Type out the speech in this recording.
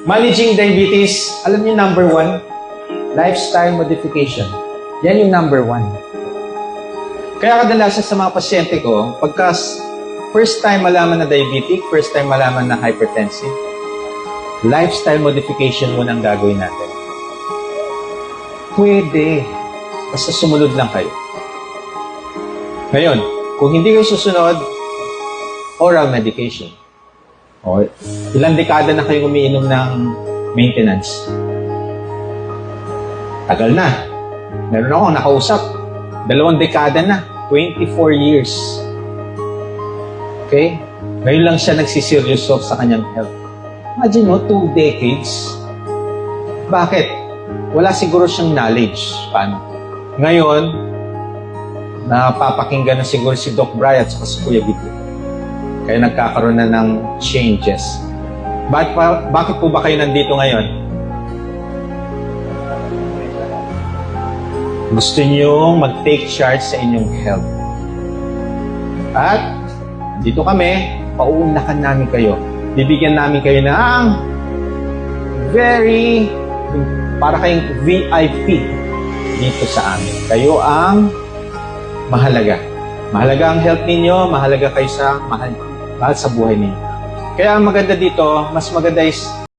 Managing diabetes, alam niyo number 1? Lifestyle modification. Yan yung number 1. Kaya kadalasan sa mga pasyente ko, pagka first time malaman na diabetic, first time malaman na hypertensive, lifestyle modification muna ang gagawin natin. Pwede. Basta sumunod lang kayo. Ngayon, kung hindi kayo susunod, oral medication. O, ilang dekada na kayo umiinom ng maintenance? Tagal na. Meron ako nakausap. 2 dekada na. 24 years. Okay? Ngayon lang siya nagsiseryoso sa kanyang health. Imagine mo, 2 decades. Bakit? Wala siguro siyang knowledge. Paano? Ngayon, napapakinggan na siguro si Doc Brian at si Kuya Vito. Kaya nagkakaroon na ng changes. Bakit po ba kayo nandito ngayon? Gusto nyo mag-take charge sa inyong health. At dito kami, pauunakan namin kayo. Bibigyan namin kayo ng para kayong VIP dito sa amin. Kayo ang mahalaga. Mahalaga ang health ninyo, mahalaga kayo sa mahal sa buhay ninyo. Kaya ang maganda dito, mas maganda is